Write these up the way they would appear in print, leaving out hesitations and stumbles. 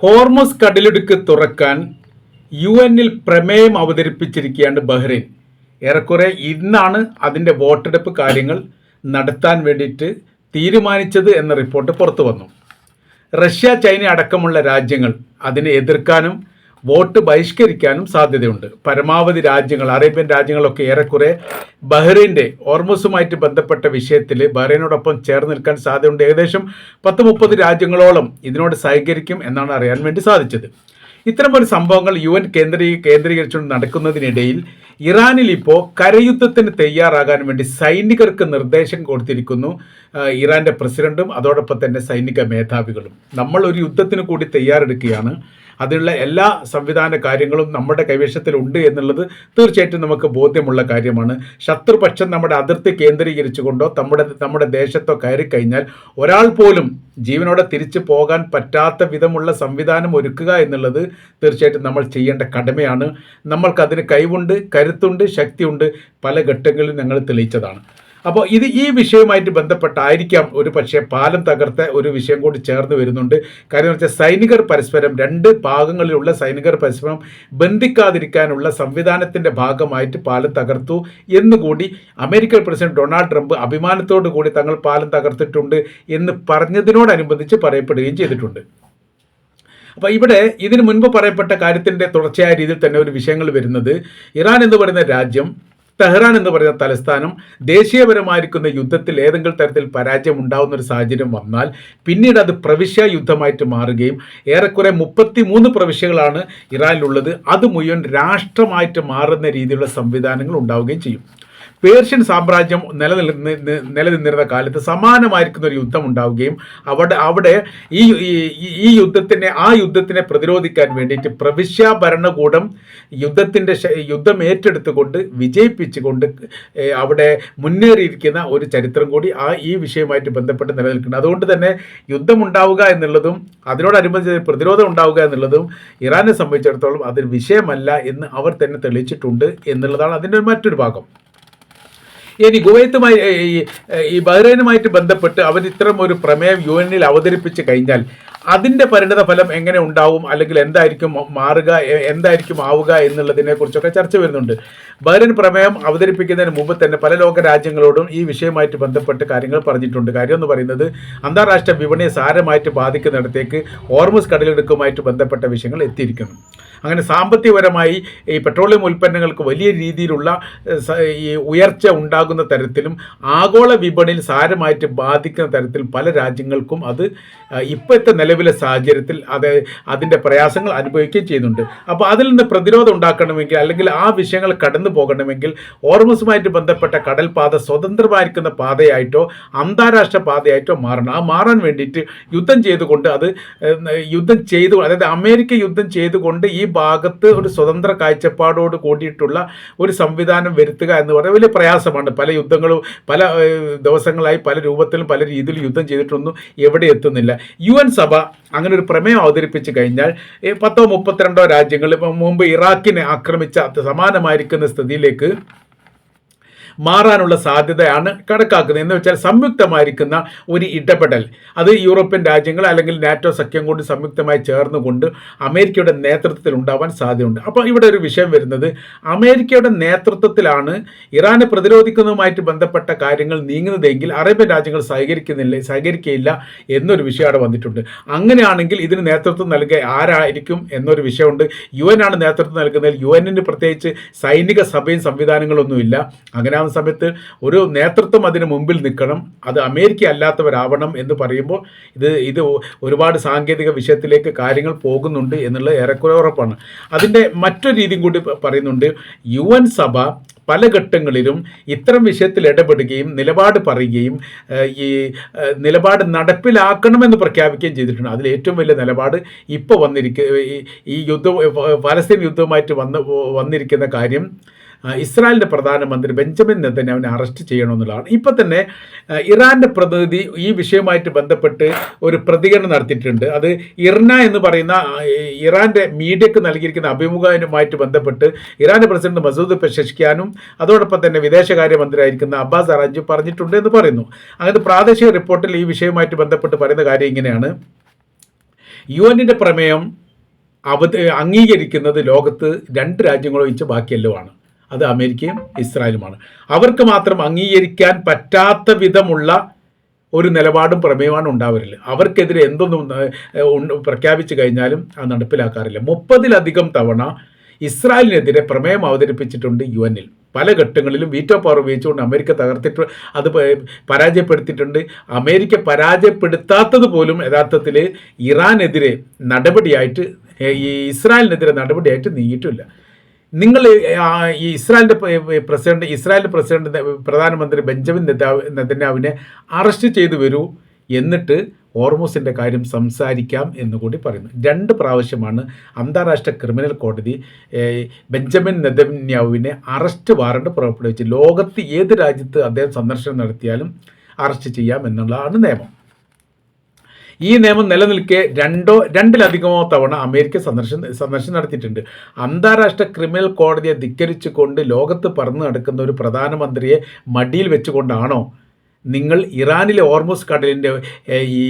Hormuz കടലിടുക്ക് തുറക്കാൻ UN-ൽ പ്രമേയം അവതരിപ്പിച്ചിരിക്കുകയാണ് ബഹ്റൈൻ. ഏറെക്കുറെ ഇന്നാണ് അതിൻ്റെ വോട്ടെടുപ്പ് കാര്യങ്ങൾ നടത്താൻ വേണ്ടിയിട്ട് തീരുമാനിച്ചത് എന്ന റിപ്പോർട്ട് പുറത്തു വന്നു. റഷ്യ, ചൈന അടക്കമുള്ള രാജ്യങ്ങൾ അതിനെ എതിർക്കാനും വോട്ട് ബഹിഷ്കരിക്കാനും സാധ്യതയുണ്ട്. പരമാവധി രാജ്യങ്ങൾ, അറേബ്യൻ രാജ്യങ്ങളൊക്കെ ഏറെക്കുറെ ബഹ്റൈൻ്റെ ഹോർമസുമായിട്ട് ബന്ധപ്പെട്ട വിഷയത്തിൽ ബഹ്റൈനോടൊപ്പം ചേർന്ന് നിൽക്കാൻ സാധ്യതയുണ്ട്. ഏകദേശം 10-30 രാജ്യങ്ങളോളം ഇതിനോട് സഹകരിക്കും എന്നാണ് അറിയാൻ വേണ്ടി സാധിച്ചത്. ഇത്തരമൊരു സംഭവങ്ങൾ UN കേന്ദ്രീകരിച്ചുകൊണ്ട് നടക്കുന്നതിനിടയിൽ ഇറാനിൽ ഇപ്പോൾ കരയുദ്ധത്തിന് തയ്യാറാകാൻ വേണ്ടി സൈനികർക്ക് നിർദ്ദേശം കൊടുത്തിരിക്കുന്നു ഇറാൻ്റെ പ്രസിഡന്റും അതോടൊപ്പം തന്നെ സൈനിക മേധാവികളും. നമ്മൾ ഒരു യുദ്ധത്തിന് കൂടി തയ്യാറെടുക്കുകയാണ്. അതിനുള്ള എല്ലാ സംവിധാന കാര്യങ്ങളും നമ്മുടെ കൈവശത്തിലുണ്ട് എന്നുള്ളത് തീർച്ചയായിട്ടും നമുക്ക് ബോധ്യമുള്ള കാര്യമാണ്. ശത്രുപക്ഷം നമ്മുടെ അതിർത്തി കേന്ദ്രീകരിച്ചുകൊണ്ടോ നമ്മുടെ ദേശത്തോ കയറിക്കഴിഞ്ഞാൽ ഒരാൾ പോലും ജീവനോടെ തിരിച്ചു പോകാൻ പറ്റാത്ത വിധമുള്ള സംവിധാനം ഒരുക്കുക എന്നുള്ളത് തീർച്ചയായിട്ടും നമ്മൾ ചെയ്യേണ്ട കടമയാണ്. നമ്മൾക്കതിന് കഴിവുണ്ട്, കരുത്തുണ്ട്, ശക്തിയുണ്ട്. പല ഘട്ടങ്ങളിലും ഞങ്ങൾ തെളിയിച്ചതാണ്. അപ്പോൾ ഈ വിഷയവുമായിട്ട് ബന്ധപ്പെട്ടായിരിക്കാം ഒരു പക്ഷേ പാലം തകർത്ത ഒരു വിഷയം കൂടി ചേർന്ന് വരുന്നുണ്ട്. കാര്യം എന്ന് വെച്ചാൽ സൈനികർ പരസ്പരം, രണ്ട് ഭാഗങ്ങളിലുള്ള സൈനികർ പരസ്പരം ബന്ധിക്കാതിരിക്കാനുള്ള സംവിധാനത്തിൻ്റെ ഭാഗമായിട്ട് പാലം തകർത്തു എന്നുകൂടി അമേരിക്കൻ പ്രസിഡന്റ് ഡൊണാൾഡ് ട്രംപ് അഭിമാനത്തോടു കൂടി തങ്ങൾ പാലം തകർത്തിട്ടുണ്ട് എന്ന് പറഞ്ഞതിനോടനുബന്ധിച്ച് പറയപ്പെടുകയും ചെയ്തിട്ടുണ്ട്. അപ്പോൾ ഇവിടെ ഇതിനു മുൻപ് പറയപ്പെട്ട കാര്യത്തിൻ്റെ തുടർച്ചയായ രീതിയിൽ തന്നെ ഒരു വിഷയങ്ങൾ വരുന്നത്, ഇറാൻ എന്ന് പറയുന്ന രാജ്യം, തെഹ്റാൻ എന്ന് പറയുന്ന തലസ്ഥാനം ദേശീയപരമായിരിക്കുന്ന യുദ്ധത്തിൽ ഏതെങ്കിലും തരത്തിൽ പരാജയം ഉണ്ടാകുന്ന ഒരു സാഹചര്യം വന്നാൽ പിന്നീട് അത് പ്രവിശ്യ യുദ്ധമായിട്ട് മാറുകയും ഏറെക്കുറെ 33 പ്രവിശ്യകളാണ് ഇറാനിലുള്ളത്. അത് മുഴുവൻ രാഷ്ട്രമായിട്ട് മാറുന്ന രീതിയിലുള്ള സംവിധാനങ്ങൾ ഉണ്ടാവുകയും ചെയ്യും. പേർഷ്യൻ സാമ്രാജ്യം നിലനിന്നിരുന്ന കാലത്ത് സമാനമായിരിക്കുന്ന ഒരു യുദ്ധം ഉണ്ടാവുകയും അവിടെ ഈ യുദ്ധത്തിനെ പ്രതിരോധിക്കാൻ വേണ്ടിയിട്ട് പ്രവിശ്യ ഭരണകൂടം യുദ്ധം ഏറ്റെടുത്തുകൊണ്ട് വിജയിപ്പിച്ചുകൊണ്ട് അവിടെ മുന്നേറിയിരിക്കുന്ന ഒരു ചരിത്രം കൂടി ഈ വിഷയവുമായിട്ട് ബന്ധപ്പെട്ട് നിലനിൽക്കുന്നുണ്ട്. അതുകൊണ്ട് തന്നെ യുദ്ധം ഉണ്ടാവുക എന്നുള്ളതും അതിനോടനുബന്ധിച്ച് പ്രതിരോധം ഉണ്ടാവുക എന്നുള്ളതും ഇറാനെ സംബന്ധിച്ചിടത്തോളം അതൊരു വിഷയമല്ല എന്ന് അവർ തന്നെ തെളിയിച്ചിട്ടുണ്ട് എന്നുള്ളതാണ് അതിൻ്റെ മറ്റൊരു ഭാഗം. ഇനി കുവൈത്തുമായി ഈ ബഹ്റൈനുമായിട്ട് ബന്ധപ്പെട്ട് അവർ ഇത്തരം ഒരു പ്രമേയം UN-ൽ അവതരിപ്പിച്ച് കഴിഞ്ഞാൽ അതിൻ്റെ പരിണിത ഫലം എങ്ങനെ ഉണ്ടാവും, അല്ലെങ്കിൽ എന്തായിരിക്കും മാറുക, എന്തായിരിക്കും ആവുക എന്നുള്ളതിനെ കുറിച്ചൊക്കെ ചർച്ച വരുന്നുണ്ട്. ബഹ്റൈൻ പ്രമേയം അവതരിപ്പിക്കുന്നതിന് മുമ്പ് തന്നെ പല ലോക രാജ്യങ്ങളോടും ഈ വിഷയമായിട്ട് ബന്ധപ്പെട്ട് കാര്യങ്ങൾ പറഞ്ഞിട്ടുണ്ട്. കാര്യം എന്ന് പറയുന്നത്, അന്താരാഷ്ട്ര വിപണിയെ സാരമായിട്ട് ബാധിക്കുന്നിടത്തേക്ക് ഹോർമസ് കടലിടുക്കുമായിട്ട് ബന്ധപ്പെട്ട വിഷയങ്ങൾ എത്തിയിരിക്കുന്നു. അങ്ങനെ സാമ്പത്തികപരമായി ഈ പെട്രോളിയം ഉൽപ്പന്നങ്ങൾക്ക് വലിയ രീതിയിലുള്ള ഈ ഉയർച്ച ഉണ്ടാകുന്ന തരത്തിലും ആഗോള വിപണിയിൽ സാരമായിട്ട് ബാധിക്കുന്ന തരത്തിലും പല രാജ്യങ്ങൾക്കും അത് ഇപ്പോഴത്തെ നിലവിലെ സാഹചര്യത്തിൽ അതിൻ്റെ പ്രയാസങ്ങൾ അനുഭവിക്കുകയും ചെയ്യുന്നുണ്ട്. അപ്പോൾ അതിൽ നിന്ന് പ്രതിരോധം ഉണ്ടാക്കണമെങ്കിൽ, അല്ലെങ്കിൽ ആ വിഷയങ്ങൾ കടന്നു പോകണമെങ്കിൽ ഹോർമസുമായിട്ട് ബന്ധപ്പെട്ട കടൽപാത സ്വതന്ത്രമായിരിക്കുന്ന പാതയായിട്ടോ അന്താരാഷ്ട്ര പാതയായിട്ടോ മാറണം. ആ മാറാൻ വേണ്ടിയിട്ട് അതായത് അമേരിക്ക യുദ്ധം ചെയ്തുകൊണ്ട് ഈ ഭാഗത്ത് ഒരു സ്വതന്ത്ര കാഴ്ചപ്പാടോട് കൂടിയിട്ടുള്ള ഒരു സംവിധാനം വരുത്തുക എന്ന് പറയുന്നത് വലിയ പ്രയാസമാണ്. പല യുദ്ധങ്ങളും പല ദിവസങ്ങളായി പല രൂപത്തിലും പല രീതിയിലും യുദ്ധം ചെയ്തിട്ടൊന്നും എവിടെ എത്തുന്നില്ല. UN സഭ അങ്ങനെ ഒരു പ്രമേയം അവതരിപ്പിച്ച് കഴിഞ്ഞാൽ 10-32 രാജ്യങ്ങൾ മുമ്പ് ഇറാഖിനെ ആക്രമിച്ച സമാനമായിരിക്കുന്ന സ്ഥിതിയിലേക്ക് മാറാനുള്ള സാധ്യതയാണ് കണക്കാക്കുന്നത്. എന്ന് വെച്ചാൽ സംയുക്തമായിരിക്കുന്ന ഒരു ഇടപെടൽ, അത് യൂറോപ്യൻ രാജ്യങ്ങൾ അല്ലെങ്കിൽ നാറ്റോ സഖ്യം കൊണ്ട് സംയുക്തമായി ചേർന്നുകൊണ്ട് അമേരിക്കയുടെ നേതൃത്വത്തിൽ ഉണ്ടാവാൻ സാധ്യതയുണ്ട്. അപ്പോൾ ഇവിടെ ഒരു വിഷയം വരുന്നത്, അമേരിക്കയുടെ നേതൃത്വത്തിലാണ് ഇറാനെ പ്രതിരോധിക്കുന്നതുമായിട്ട് ബന്ധപ്പെട്ട കാര്യങ്ങൾ നീങ്ങുന്നതെങ്കിൽ അറേബ്യൻ രാജ്യങ്ങൾ സഹകരിക്കുകയില്ല എന്നൊരു വിഷയം അവിടെ വന്നിട്ടുണ്ട്. അങ്ങനെയാണെങ്കിൽ ഇതിന് നേതൃത്വം നൽകുക ആരായിരിക്കും എന്നൊരു വിഷയമുണ്ട്. UN ആണ് നേതൃത്വം നൽകുന്നതിൽ UN-ന് പ്രത്യേകിച്ച് സൈനിക സഭയും സംവിധാനങ്ങളൊന്നുമില്ല. അങ്ങനെ സമയത്ത് ഒരു നേതൃത്വം അതിന് മുമ്പിൽ നിൽക്കണം. അത് അമേരിക്ക അല്ലാത്തവരാവണം എന്ന് പറയുമ്പോൾ ഇത് ഒരുപാട് സാങ്കേതിക വിഷയത്തിലേക്ക് കാര്യങ്ങൾ പോകുന്നുണ്ട് എന്നുള്ളത് ഏറെക്കുറെ ഉറപ്പാണ്. അതിൻ്റെ മറ്റൊരു രീതിയും കൂടി പറയുന്നുണ്ട്. UN സഭ പല ഘട്ടങ്ങളിലും ഇത്തരം വിഷയത്തിൽ ഇടപെടുകയും നിലപാട് പറയുകയും ഈ നിലപാട് നടപ്പിലാക്കണമെന്ന് പ്രഖ്യാപിക്കുകയും ചെയ്തിട്ടുണ്ട്. അതിൽ ഏറ്റവും വലിയ നിലപാട് ഇപ്പോൾ ഈ ഫലസ്തീൻ യുദ്ധവുമായിട്ട് വന്നിരിക്കുന്ന കാര്യം, ഇസ്രായേലിൻ്റെ പ്രധാനമന്ത്രി ബെഞ്ചമിൻ നെതന്യാഹുവിനെ അറസ്റ്റ് ചെയ്യണമെന്നുള്ളതാണ്. ഇപ്പം തന്നെ ഇറാൻ്റെ പ്രതിനിധി ഈ വിഷയവുമായിട്ട് ബന്ധപ്പെട്ട് ഒരു പ്രതികരണം നടത്തിയിട്ടുണ്ട്. അത് ഇർന എന്ന് പറയുന്ന ഇറാൻ്റെ മീഡിയക്ക് നൽകിയിരിക്കുന്ന അഭിമുഖവുമായിട്ട് ബന്ധപ്പെട്ട് ഇറാൻ്റെ പ്രസിഡന്റ് മസൂദ് പെഷഷ്കിയാനും അതോടൊപ്പം തന്നെ വിദേശകാര്യമന്ത്രിയായിരിക്കുന്ന അബ്ബാസ് അറാഞ്ചി പറഞ്ഞിട്ടുണ്ട് എന്ന് പറയുന്നു. അങ്ങനെ പ്രാദേശിക റിപ്പോർട്ടിൽ ഈ വിഷയവുമായിട്ട് ബന്ധപ്പെട്ട് പറയുന്ന കാര്യം ഇങ്ങനെയാണ്: UN പ്രമേയം അംഗീകരിക്കുന്നത് ലോകത്ത് 2 രാജ്യങ്ങളൊഴിച്ച് ബാക്കിയെല്ലാമാണ്. അത് അമേരിക്കയും ഇസ്രായേലുമാണ്. അവർക്ക് മാത്രം അംഗീകരിക്കാൻ പറ്റാത്ത വിധമുള്ള ഒരു നിലപാടും പ്രമേയമാണ് ഉണ്ടാവരില്ല. അവർക്കെതിരെ എന്തൊന്നും പ്രഖ്യാപിച്ചു കഴിഞ്ഞാലും അത് നടപ്പിലാക്കാറില്ല. 30-ലധികം തവണ ഇസ്രായേലിനെതിരെ പ്രമേയം അവതരിപ്പിച്ചിട്ടുണ്ട് UN. പല ഘട്ടങ്ങളിലും വീറ്റോ പവർ ഉപയോഗിച്ചുകൊണ്ട് അമേരിക്ക തകർത്തിട്ട് അത് പരാജയപ്പെടുത്തിയിട്ടുണ്ട്. അമേരിക്ക പരാജയപ്പെടുത്താത്തത് പോലും യഥാർത്ഥത്തിൽ ഇറാനെതിരെ നടപടിയായിട്ട്, ഈ ഇസ്രായേലിനെതിരെ നടപടിയായിട്ട് നീങ്ങിയിട്ടില്ല. നിങ്ങൾ ഈ ഇസ്രായേലിൻ്റെ പ്രധാനമന്ത്രി ബെഞ്ചമിൻ നെതന്യാഹുവിനെ അറസ്റ്റ് ചെയ്തു വരൂ, എന്നിട്ട് ഹോർമൂസിൻ്റെ കാര്യം സംസാരിക്കാം എന്നുകൂടി പറയുന്നു. 2 പ്രാവശ്യമാണ് അന്താരാഷ്ട്ര ക്രിമിനൽ കോടതി ബെഞ്ചമിൻ നെതന്യാഹുവിനെ അറസ്റ്റ് വാറണ്ട് പുറപ്പെടുവിച്ച്. ലോകത്ത് ഏത് രാജ്യത്ത് അദ്ദേഹം സന്ദർശനം നടത്തിയാലും അറസ്റ്റ് ചെയ്യാം എന്നുള്ളതാണ് നിയമം. ഈ നിയമം നിലനിൽക്കെ 2-ലധികമോ തവണ അമേരിക്ക സന്ദർശനം നടത്തിയിട്ടുണ്ട്. അന്താരാഷ്ട്ര ക്രിമിനൽ കോടതിയെ ധിക്കരിച്ചുകൊണ്ട് ലോകത്ത് പറന്നു നടക്കുന്ന ഒരു പ്രധാനമന്ത്രിയെ മടിയിൽ വെച്ചുകൊണ്ടാണോ നിങ്ങൾ ഇറാനിലെ ഹോർമൂസ് കടലിൻ്റെ ഈ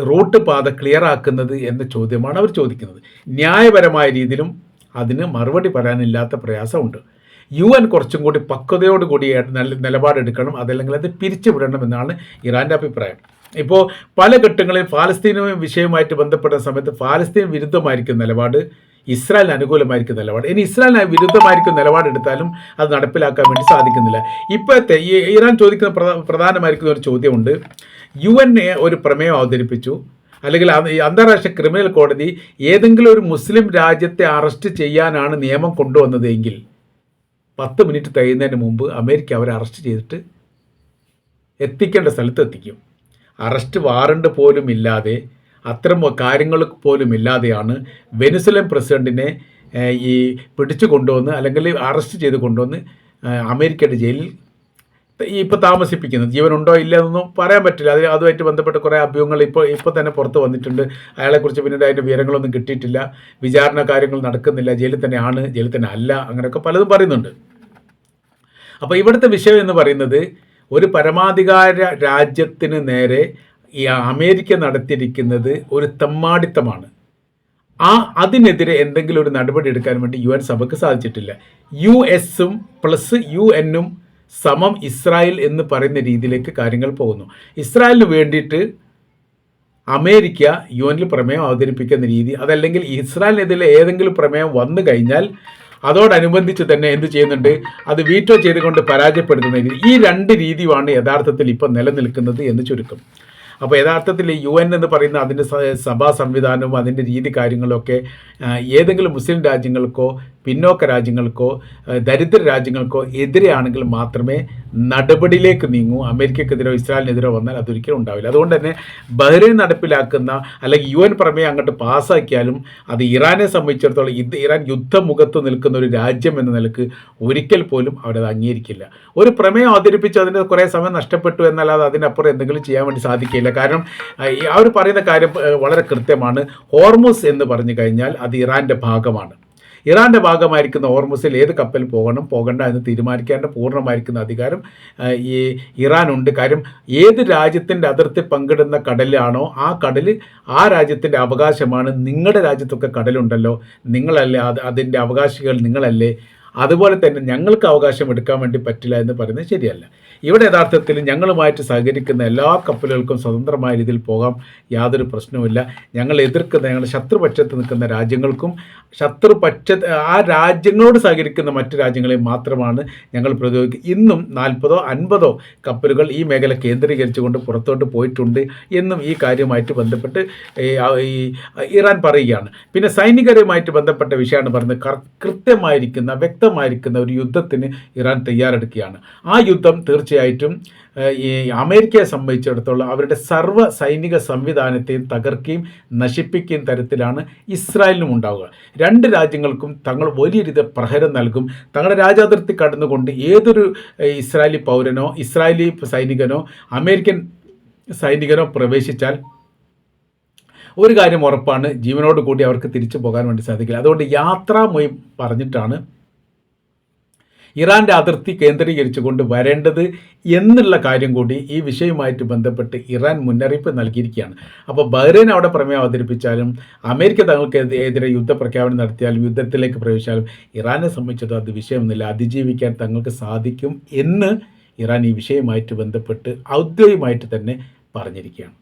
റൂട്ട് പാത ക്ലിയറാക്കുന്നത് എന്ന ചോദ്യമാണ് അവർ ചോദിക്കുന്നത്. ന്യായപരമായ രീതിയിലും അതിന് മറുപടി പറയാനില്ലാത്ത പ്രയാസമുണ്ട്. UN കുറച്ചും കൂടി പക്വതയോടുകൂടി നിലപാടെടുക്കണം, അതല്ലെങ്കിൽ അത് പിരിച്ചുവിടണം എന്നാണ് ഇറാൻ്റെ അഭിപ്രായം. ഇപ്പോൾ പല ഘട്ടങ്ങളിൽ ഫലസ്തീൻ വിഷയവുമായിട്ട് ബന്ധപ്പെട്ട സമയത്ത് ഫലസ്തീൻ വിരുദ്ധമായിരിക്കും നിലപാട്, ഇസ്രായേലിന് അനുകൂലമായിരിക്കും നിലപാട്. ഇനി ഇസ്രായേലിന് വിരുദ്ധമായിരിക്കും നിലപാടെടുത്താലും അത് നടപ്പിലാക്കാൻ വേണ്ടി സാധിക്കുന്നില്ല. ഇപ്പോഴത്തെ ഈ ഇറാൻ ചോദിക്കുന്ന പ്രധാനമായിരിക്കുന്ന ഒരു ചോദ്യമുണ്ട്. UN ഒരു പ്രമേയം അവതരിപ്പിച്ചു, അല്ലെങ്കിൽ അന്താരാഷ്ട്ര ക്രിമിനൽ കോടതി ഏതെങ്കിലും ഒരു മുസ്ലിം രാജ്യത്തെ അറസ്റ്റ് ചെയ്യാനാണ് നിയമം കൊണ്ടുവന്നത് എങ്കിൽ 10 മിനിറ്റ് കഴിയുന്നതിന് മുമ്പ് അമേരിക്ക അവരെ അറസ്റ്റ് ചെയ്തിട്ട് എത്തിക്കേണ്ട സ്ഥലത്ത് എത്തിക്കും. അറസ്റ്റ് വാറണ്ട് പോലും ഇല്ലാതെ, അത്തരം കാര്യങ്ങൾ പോലും ഇല്ലാതെയാണ് വെനിസ്വലൻ പ്രസിഡൻറ്റിനെ ഈ പിടിച്ചു കൊണ്ടുവന്ന് അല്ലെങ്കിൽ അറസ്റ്റ് ചെയ്ത് കൊണ്ടുവന്ന് അമേരിക്കയുടെ ജയിലിൽ ഇപ്പോൾ താമസിപ്പിക്കുന്നത്. ജീവനുണ്ടോ ഇല്ല എന്നൊന്നും പറയാൻ പറ്റില്ല. അതുമായിട്ട് ബന്ധപ്പെട്ട കുറേ അഭ്യൂഹങ്ങൾ ഇപ്പോൾ തന്നെ പുറത്ത് വന്നിട്ടുണ്ട്. അയാളെക്കുറിച്ച് പിന്നീട് അതിൻ്റെ വിവരങ്ങളൊന്നും കിട്ടിയിട്ടില്ല, വിചാരണ കാര്യങ്ങൾ നടക്കുന്നില്ല, ജയിലിൽ തന്നെ ആണ്, ജയിലിൽ തന്നെ അല്ല, അങ്ങനെയൊക്കെ പലതും പറയുന്നുണ്ട്. അപ്പോൾ ഇവിടുത്തെ വിഷയം എന്ന് പറയുന്നത്, ഒരു പരമാധികാര രാജ്യത്തിന് നേരെ ഈ അമേരിക്ക നടത്തിയിരിക്കുന്നത് ഒരു തെമ്മാടിത്തമാണ്. അതിനെതിരെ എന്തെങ്കിലും ഒരു നടപടി എടുക്കാൻ വേണ്ടി UN സഭയ്ക്ക് സാധിച്ചിട്ടില്ല. US-ഉം പ്ലസ് UN-ഉം സമം ഇസ്രായേൽ എന്ന് പറയുന്ന രീതിയിലേക്ക് കാര്യങ്ങൾ പോകുന്നു. ഇസ്രായേലിന് വേണ്ടിയിട്ട് അമേരിക്ക UN പ്രമേയം അവതരിപ്പിക്കുന്ന രീതി, അതല്ലെങ്കിൽ ഇസ്രായേലിനെതിരെ ഏതെങ്കിലും പ്രമേയം വന്നു കഴിഞ്ഞാൽ അതോടനുബന്ധിച്ച് തന്നെ എന്ത് ചെയ്യുന്നുണ്ട്, അത് വീറ്റോ ചെയ്തുകൊണ്ട് പരാജയപ്പെടുത്തുന്ന രീതി. ഈ 2 രീതിയുമാണ് യഥാർത്ഥത്തിൽ ഇപ്പോൾ നിലനിൽക്കുന്നത് എന്ന് ചുരുക്കം. അപ്പോൾ യഥാർത്ഥത്തിൽ UN എന്ന് പറയുന്ന അതിൻ്റെ സഭാ സംവിധാനവും അതിൻ്റെ രീതി കാര്യങ്ങളൊക്കെ ഏതെങ്കിലും മുസ്ലിം രാജ്യങ്ങൾക്കോ പിന്നോക്ക രാജ്യങ്ങൾക്കോ ദരിദ്ര രാജ്യങ്ങൾക്കോ എതിരെയാണെങ്കിൽ മാത്രമേ നടപടിയിലേക്ക് നീങ്ങൂ. അമേരിക്കക്കെതിരോ ഇസ്രായേലിനെതിരോ വന്നാൽ അതൊരിക്കലും ഉണ്ടാവില്ല. അതുകൊണ്ട് തന്നെ ബഹ്റൈൻ നടപ്പിലാക്കുന്ന അല്ലെങ്കിൽ UN പ്രമേയം അങ്ങോട്ട് പാസ്സാക്കിയാലും അത് ഇറാനെ സംബന്ധിച്ചിടത്തോളം ഇറാൻ യുദ്ധമുഖത്ത് നിൽക്കുന്ന ഒരു രാജ്യം എന്ന നിലക്ക് ഒരിക്കൽ പോലും അവരത് അംഗീകരിക്കില്ല. ഒരു പ്രമേയം അവതരിപ്പിച്ച് അതിന് കുറേ സമയം നഷ്ടപ്പെട്ടു എന്നല്ലാതെ അതിനപ്പുറം എന്തെങ്കിലും ചെയ്യാൻ വേണ്ടി സാധിക്കില്ല. കാരണം അവർ പറയുന്ന കാര്യം വളരെ കൃത്യമാണ്. ഹോർമൂസ് എന്ന് പറഞ്ഞു കഴിഞ്ഞാൽ അത് ഇറാൻ്റെ ഭാഗമാണ്. ഇറാൻ്റെ ഭാഗമായിരിക്കുന്ന ഹോർമൂസിൽ ഏത് കപ്പൽ പോകണ്ട എന്ന് തീരുമാനിക്കേണ്ട പൂർണ്ണമായിരിക്കുന്ന അധികാരം ഈ ഇറാനുണ്ട്. കാര്യം ഏത് രാജ്യത്തിൻ്റെ അതിർത്തി പങ്കിടുന്ന കടലാണോ ആ കടൽ ആ രാജ്യത്തിൻ്റെ അവകാശമാണ്. നിങ്ങളുടെ രാജ്യത്തൊക്കെ കടലുണ്ടല്ലോ, നിങ്ങളല്ലേ അതിൻ്റെ അവകാശികൾ, നിങ്ങളല്ലേ. അതുപോലെ തന്നെ ഞങ്ങൾക്ക് അവകാശം എടുക്കാൻ വേണ്ടി പറ്റില്ല എന്ന് പറയുന്നത് ശരിയല്ല. ഇവിടെ യഥാർത്ഥത്തിൽ ഞങ്ങളുമായിട്ട് സഹകരിക്കുന്ന എല്ലാ കപ്പലുകൾക്കും സ്വതന്ത്രമായ രീതിയിൽ പോകാം, യാതൊരു പ്രശ്നവുമില്ല. ഞങ്ങൾ ശത്രുപക്ഷത്ത് നിൽക്കുന്ന രാജ്യങ്ങൾക്കും ആ രാജ്യങ്ങളോട് സഹകരിക്കുന്ന മറ്റ് രാജ്യങ്ങളെ മാത്രമാണ് ഞങ്ങൾ പ്രതിരോധിക്കുക. ഇന്നും 40-ഓ 50-ഓ കപ്പലുകൾ ഈ മേഖല കേന്ദ്രീകരിച്ചുകൊണ്ട് പുറത്തോട്ട് പോയിട്ടുണ്ട് എന്നും ഈ കാര്യവുമായിട്ട് ബന്ധപ്പെട്ട് ഈ ഇറാൻ പറയുകയാണ്. പിന്നെ സൈനികരുമായിട്ട് ബന്ധപ്പെട്ട വിഷയമാണ് പറയുന്നത്. കൃത്യമായിരിക്കുന്ന വ്യക്തമായിരിക്കുന്ന ഒരു യുദ്ധത്തിന് ഇറാൻ തയ്യാറെടുക്കുകയാണ്. ആ യുദ്ധം തീർച്ചയായിട്ടും ഈ അമേരിക്കയെ സംബന്ധിച്ചിടത്തോളം അവരുടെ സർവ്വ സൈനിക സംവിധാനത്തെയും തകർക്കുകയും നശിപ്പിക്കുകയും തരത്തിലാണ് ഇസ്രായേലിനും ഉണ്ടാവുക. 2 രാജ്യങ്ങൾക്കും തങ്ങൾ വലിയ രീതിയിൽ പ്രഹരം നൽകും. തങ്ങളുടെ രാജ്യാതിർത്തി കടന്നുകൊണ്ട് ഏതൊരു ഇസ്രായേലി പൗരനോ ഇസ്രായേലി സൈനികനോ അമേരിക്കൻ സൈനികനോ പ്രവേശിച്ചാൽ ഒരു കാര്യം ഉറപ്പാണ്, ജീവനോട് കൂടി അവർക്ക് തിരിച്ചു പോകാൻ വേണ്ടി സാധിക്കില്ല. അതുകൊണ്ട് യാത്രാമൊഴി പറഞ്ഞിട്ടാണ് ഇറാൻ്റെ അതിർത്തി കേന്ദ്രീകരിച്ചുകൊണ്ട് വരേണ്ടത് എന്നുള്ള കാര്യം കൂടി ഈ വിഷയവുമായിട്ട് ബന്ധപ്പെട്ട് ഇറാൻ മുന്നറിയിപ്പ് നൽകിയിരിക്കുകയാണ്. അപ്പോൾ ബഹ്റൈൻ അവിടെ പ്രമേയം അവതരിപ്പിച്ചാലും അമേരിക്ക തങ്ങൾക്ക് എതിരെ യുദ്ധപ്രഖ്യാപനം നടത്തിയാലും യുദ്ധത്തിലേക്ക് പ്രവേശിച്ചാലും ഇറാനെ സംബന്ധിച്ചത് അത് വിഷയമൊന്നുമില്ല, അതിജീവിക്കാൻ തങ്ങൾക്ക് സാധിക്കും എന്ന് ഇറാൻ ഈ വിഷയവുമായിട്ട് ബന്ധപ്പെട്ട് ഔദ്യോഗികമായിട്ട് തന്നെ പറഞ്ഞിരിക്കുകയാണ്.